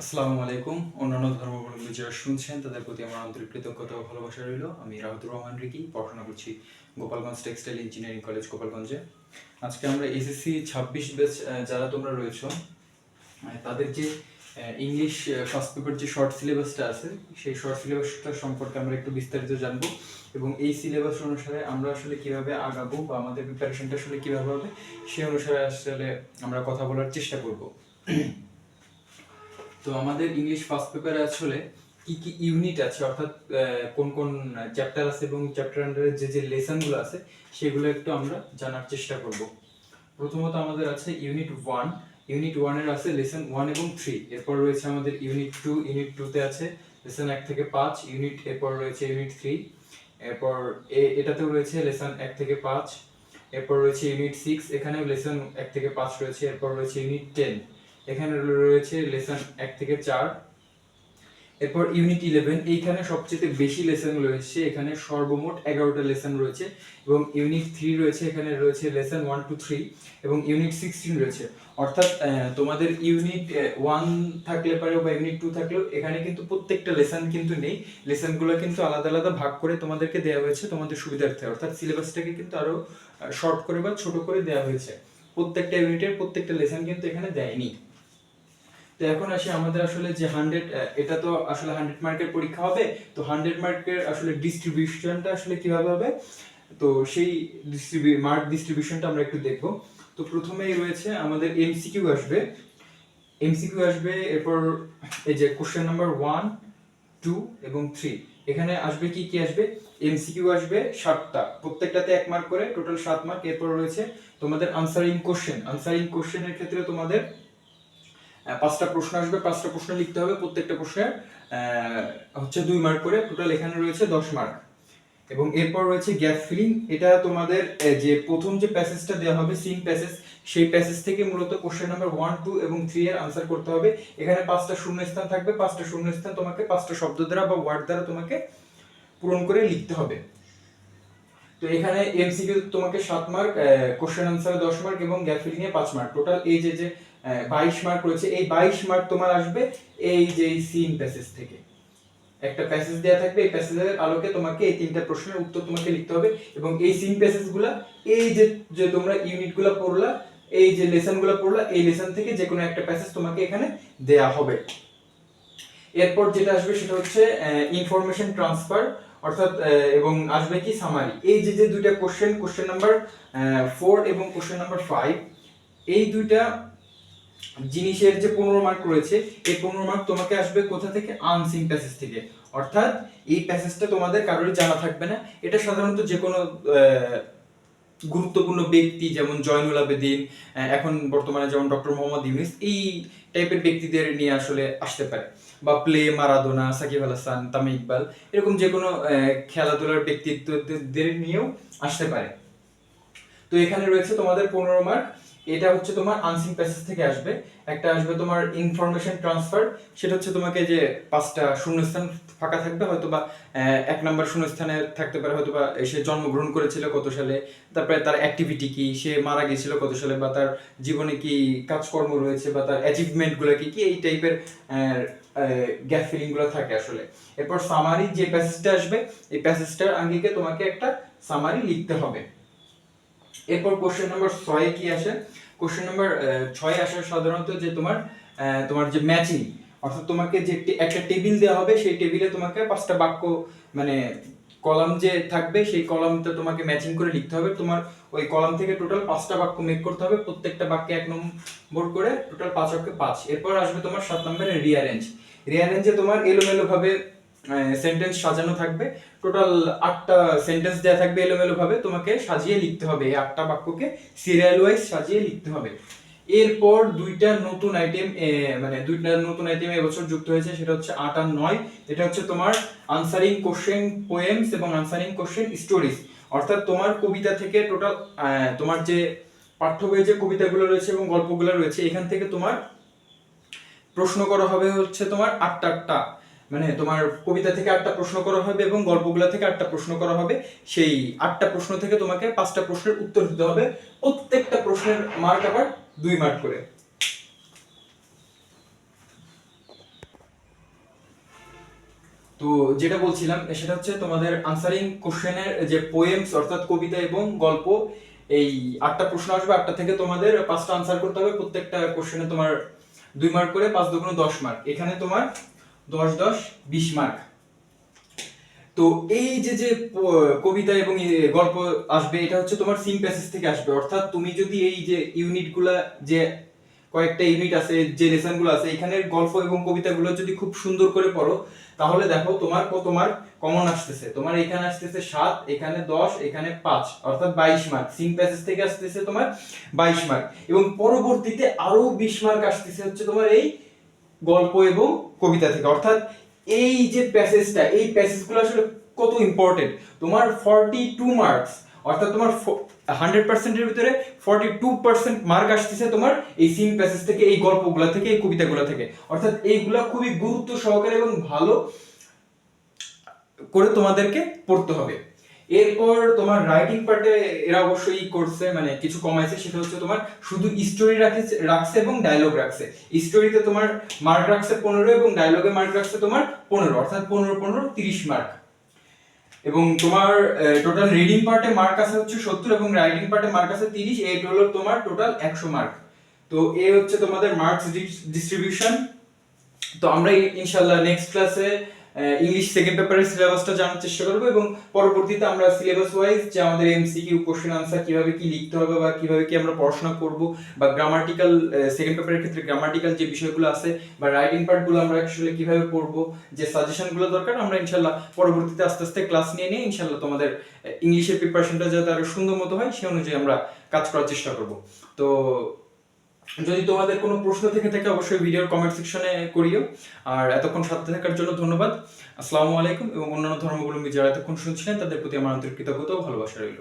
আসসালামু আলাইকুম। অন্যান্য ধর্মাবলম্বী যারা শুনছেন তাদের প্রতি আমার আন্তরিক কৃতজ্ঞতা ও ভালোবাসা রইল। আমি রাহাতুর রহমান রিকি, পড়াশোনা করছি গোপালগঞ্জ টেক্সটাইল ইঞ্জিনিয়ারিং কলেজ গোপালগঞ্জে। আজকে আমরা এসএসসি 26 ব্যাচ যারা তোমরা রয়েছো তাদের যে ইংলিশ ফার্স্ট পেপার যে শর্ট সিলেবাসটা আছে সেই শর্ট সিলেবাসটা সম্পর্কে আমরা একটু বিস্তারিত জানবো এবং এই সিলেবাস অনুসারে আমরা আসলে কিভাবে আগাবো বা আমাদের প্রিপারেশনটা আসলে কিভাবে হবে সেই অনুসারে আসলে আমরা কথা বলার চেষ্টা করব। তো আমাদের ইংলিশ ফার্স্ট পেপারে আসলে কি কি ইউনিট আছে, অর্থাৎ কোন কোন চ্যাপ্টার আছে এবং চ্যাপ্টার আন্ডারে যে যে লেসনগুলো আছে সেগুলো একটু আমরা জানার চেষ্টা করব। প্রথমত আমাদের আছে ইউনিট 1। ইউনিট 1 এর আছে লেসন 1 এবং 3। এরপর রয়েছে আমাদের ইউনিট 2। ইউনিট 2 তে আছে লেসন 1 থেকে 5 ইউনিট। এরপর রয়েছে ইউনিট 3। এরপর এটাতেও রয়েছে লেসন 1 থেকে 5। এরপর রয়েছে ইউনিট 6, এখানেও লেসন 1 থেকে 5 রয়েছে। এরপর রয়েছে ইউনিট 10, এখানে রয়েছে লেসন 1 থেকে 4। এরপর ইউনিট 11, এইখানে সবচেয়ে বেশি লেসন রয়েছে, এখানে সর্বমোট 11টা লেসন রয়েছে। এবং ইউনিট 3 রয়েছে, এখানে রয়েছে লেসন 1 to 3 এবং ইউনিট 16 রয়েছে। অর্থাৎ তোমাদের ইউনিট 1 থাকলে পারে বা ইউনিট 2 থাকলেও এখানে কিন্তু প্রত্যেকটা লেসন কিন্তু নেই, লেসনগুলো কিন্তু আলাদা আলাদা ভাগ করে তোমাদেরকে দেওয়া হয়েছে তোমাদের সুবিধার্থে। অর্থাৎ সিলেবাসটাকে কিন্তু আরো শর্ট করে বা ছোট করে দেওয়া হয়েছে। প্রত্যেকটা ইউনিটের প্রত্যেকটা লেসন কিন্তু এখানে দেয়নি। তো এখন আসি আমাদের আসলে যে 100, এটা তো আসলে 100 মার্কের পরীক্ষা হবে। তো 100 মার্কের আসলে ডিস্ট্রিবিউশনটা আসলে কিভাবে হবে, তো সেই মার্ক ডিস্ট্রিবিউশনটা আমরা একটু দেখব। তো প্রথমেই রয়েছে আমাদের এমসিকিউ আসবে। এরপর এই যে কোশ্চেন নাম্বার 1, 2 এবং 3, এখানে আসবে কি কি আসবে, এমসিকিউ আসবে 7টা, প্রত্যেকটাতে 1 মার্ক করে, টোটাল 7 মার্ক। এরপর রয়েছে তোমাদের আনসারিং কোশ্চেনের ক্ষেত্রে তোমাদের 5টা প্রশ্ন আসবে, 5টা প্রশ্ন লিখতে হবে, প্রত্যেকটা প্রশ্নের হচ্ছে 2 মার্ক করে, টোটাল এখানে রয়েছে 10 মার্ক। এবং এরপর রয়েছে গ্যাপ ফিলিং। এটা তোমাদের যে প্রথম যে প্যাসেজটা দেওয়া হবে সিন প্যাসেজ, সেই প্যাসেজ থেকে মূলত কোশ্চেন নাম্বার 1, 2 এবং 3 এর আনসার করতে হবে। এখানে 5টা শূন্যস্থান থাকবে, 5টা শূন্যস্থান তোমাকে 5টা শব্দ দ্বারা বা ওয়ার্ড দ্বারা তোমাকে পূরণ করে লিখতে হবে। তো এখানে এমসিকিউ তোমাকে 7 মার্ক, কোশ্চেন আনসারে 10 মার্ক এবং গ্যাপ ফিলিং এ 5 মার্ক, টোটাল এই যে 22 মার্ক রয়েছে। এই 22 মার্ক তোমার আসবে এই যে সিন প্যাসেজ থেকে। একটা প্যাসেজ দেয়া থাকবে, এই প্যাসেজের আলোকে তোমাকে এই 3টা প্রশ্নের উত্তর তোমাকে লিখতে হবে। এবং এই সিন প্যাসেজগুলা এই যে যে তোমরা ইউনিটগুলো পড়লা, এই যে লেসনগুলো পড়লা, এই লেসন থেকে যে কোনো একটা প্যাসেজ তোমাকে এখানে দেয়া হবে। এরপর যেটা আসবে সেটা হচ্ছে ইনফরমেশন ট্রান্সফার, অর্থাৎ এবং আসবে কি সামারি। এই যে যে দুইটা কোশ্চেন নাম্বার 4 এবং কোশ্চেন নাম্বার 5, এই দুইটা জিনিসের যে 15 মার্ক রয়েছে, এই 15 মার্ক তোমাকে আসবে কোথা থেকে, আনসিন প্যাসেজ থেকে। অর্থাৎ এই প্যাসেজটা তোমাদের কারোরই জানা থাকবে না। এটা সাধারণত যে কোনো গুরুত্বপূর্ণ ব্যক্তি যেমন জয়নুল আবেদিন, এখন বর্তমানে যেমন ডক্টর মোহাম্মদ ইউনুস, এই টাইপের ব্যক্তিদের নিয়ে আসলে আসতে পারে। বা প্লে মারাদোনা, সাকিব আল হাসান, তামিম ইকবাল, এরকম যে কোনো খেলাধুলার ব্যক্তিত্বদের নিয়েও আসতে পারে। তো এখানে রয়েছে তোমাদের 15 মার্ক। এটা হচ্ছে তোমার আনসিন প্যাসেজ থেকে আসবে। একটা আসবে তোমার ইনফরমেশন ট্রান্সফার, সেটা হচ্ছে তোমাকে যে 5টা শূন্যস্থান ফাঁকা থাকবে, হয়তো বা 1 নাম্বার শূন্যস্থানে থাকতে পারে হয়তো বা সে জন্মগ্রহণ করেছিল কত সালে, তারপরে তার অ্যাক্টিভিটি কি, সে মারা গিয়েছিল কত সালে, বা তার জীবনে কি কাজকর্ম রয়েছে, বা তার অ্যাচিভমেন্টগুলো কি কি, এই টাইপের গ্যাপ ফিলিং গুলো থাকে আসলে। এরপর সামারি যে প্যাসেজটা আসবে, এই প্যাসেজটার আঙ্গিকে তোমাকে একটা সামারি লিখতে হবে। এরপর কোশ্চেন নাম্বার 6 কি আসে, কোশ্চেন নাম্বার 6 আসে সাধারণত যে তোমার যে ম্যাচিং, অর্থাৎ তোমাকে যে একটা টেবিল দেওয়া হবে, সেই টেবিলে তোমাকে 5টা বাক্য, মানে কলাম যে থাকবে সেই কলামটা তোমাকে ম্যাচিং করে লিখতে হবে। তোমার ওই কলাম থেকে টোটাল 5টা বাক্য মেক করতে হবে, প্রত্যেকটা বাক্যে 1 নম্বর করে, টোটাল 5 অক্ষে 5। এরপর আসবে তোমার 7 নম্বরে রিয়ারেঞ্জে তোমার এলোমেলো ভাবে সেন্টেন্স সাজানো থাকবে, টোটাল 8টা সেন্টেন্স দেওয়া থাকবে এলোমেলো ভাবে, তোমাকে সাজিয়ে লিখতে হবে। এই 8টা বাক্যকে সিরিয়াল ওয়াইজ সাজিয়ে লিখতে হবে। এরপর দুইটা নতুন আইটেম এবছর যুক্ত হয়েছে, সেটা হচ্ছে 8 আর 9। এটা হচ্ছে তোমার আনসারিং কোশ্চেন পোয়েমস এবং আনসারিং কোশ্চেন স্টোরিজ। অর্থাৎ তোমার কবিতা থেকে টোটাল তোমার যে পাঠ্য বইয়ে যে কবিতাগুলো রয়েছে এবং গল্পগুলো রয়েছে, এখান থেকে তোমার প্রশ্ন করা হবে হচ্ছে তোমার 8টা, মানে তোমার কবিতা থেকে 8টা প্রশ্ন করা হবে এবং গল্পগুলো থেকে 8টা প্রশ্ন করা হবে। সেই 8টা প্রশ্ন থেকে তোমাকে 5টা প্রশ্নের উত্তর দিতে হবে, প্রত্যেকটা প্রশ্নের মার্ক আবার 2 মার্ক করে। তো যেটা বলছিলাম সেটা হচ্ছে তোমাদের আনসারিং কোশ্চেনের যে পোয়েমস অর্থাৎ কবিতা এবং গল্প, এই 8টা প্রশ্ন আসবে, 8টা থেকে তোমাদের 5টা আনসার করতে হবে। প্রত্যেকটা কোশ্চেনে তোমার 2 মার্ক করে, 5 দুগুণ 10 মার্ক। এখানে তোমার 10 10 20 মার্ক। তো এই যে যে কবিতা এবং গল্প আসবে, এটা হচ্ছে তোমার সিম প্যাসেজ থেকে আসবে। অর্থাৎ তুমি যদি এই যে ইউনিটগুলা, যে কয়েকটা ইউনিট আছে, যে লেসনগুলো আছে, এখানের গল্প এবং কবিতাগুলো যদি খুব সুন্দর করে পড়ো, তাহলে দেখো তোমার কত মার্ক কমন আসতেছে। তোমার এখানে আসতেছে 7, এখানে 10, এখানে 5, অর্থাৎ 22 মার্ক। সিম প্যাসেজ থেকে আসতেছে তোমার 22 মার্ক, এবং পরবর্তীতে আরো 20 মার্ক আসতেছে হচ্ছে তোমার এই গল্প এবং কবিতা থেকে। অর্থাৎ এই যে প্যাসেজটা, এই প্যাসেজগুলো আসলে কত ইম্পর্টেন্ট। তোমার 42 মার্কস, অর্থাৎ তোমার 100%-এর ভিতরে 42% মার্ক আসতেছে তোমার এই সিম প্যাসেজ থেকে, এই গল্পগুলা থেকে, এই কবিতাগুলা থেকে। অর্থাৎ এইগুলা খুবই গুরুত্ব সহকারে এবং ভালো করে তোমাদেরকে পড়তে হবে। এরপর তোমার রাইটিং পার্টে এরা অবশ্যই করছে, মানে কিছু কমাইছে। সেটা হচ্ছে তোমার শুধু স্টোরি রাখছে এবং ডায়লগ রাখছে। স্টোরিতে তোমার মার্ক রাখছে 15 এবং ডায়লগে মার্ক রাখছে তোমার 15, অর্থাৎ 15 15 30 মার্ক। এবং তোমার টোটাল রিডিং পার্টে মার্ক আছে হচ্ছে 70 এবং রাইটিং পার্টে মার্ক আছে 30। এই হলো তোমার টোটাল 100 মার্ক। তো এই হচ্ছে তোমাদের মার্কস ডিস্ট্রিবিউশন। তো আমরা ইনশাআল্লাহ নেক্সট ক্লাসে ইংলিশ সেকেন্ড পেপারের সিলেবাসটা জানার চেষ্টা করব, এবং পরবর্তীতে আমরা সিলেবাস ওয়াইজ যে আমাদের এমসিকিউ কোশ্চেন আনসার কিভাবে কি লিখতে হবে বা কিভাবে কি আমরা পড়াশোনা করব, বা গ্রামাটিক্যাল সেকেন্ড পেপারের ক্ষেত্রে গ্রামাটিক্যাল যে বিষয়গুলো আছে বা রাইটিং পার্টগুলো আমরা অ্যাকচুয়ালি কিভাবে পড়ব, যে সাজেশনগুলো দরকার, আমরা ইনশাআল্লাহ পরবর্তীতে আস্তে আস্তে ক্লাস নিয়ে ইনশাআল্লাহ তোমাদের ইংলিশের প্রিপারেশনটা যাতে আরো সুন্দর মতো হয় সেই অনুযায়ী আমরা কাজ করার চেষ্টা করব। তো যদি তোমাদের কোনো প্রশ্ন থেকে থাকে অবশ্যই ভিডিওর কমেন্ট সেকশনে করিও। আর এতক্ষণ সাথে থাকার জন্য ধন্যবাদ। আসসালামু আলাইকুম। এবং অন্যান্য ধর্মাবলম্বী যারা এতক্ষণ শুনছিলেন তাদের প্রতি আমার আন্তরিক কৃতজ্ঞতা ও ভালোবাসা রইল।